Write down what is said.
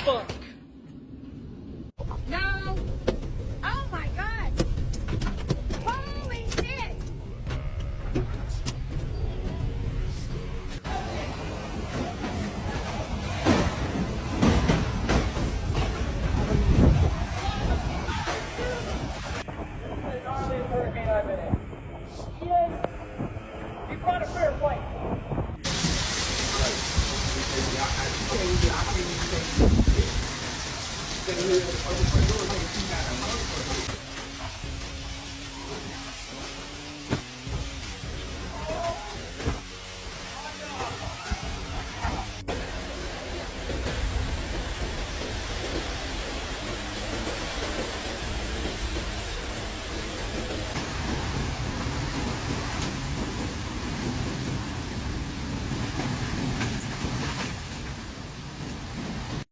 fuck. No. Oh my God. Holy shit. Hurricane I've been in. Ian, you brought a fair fight.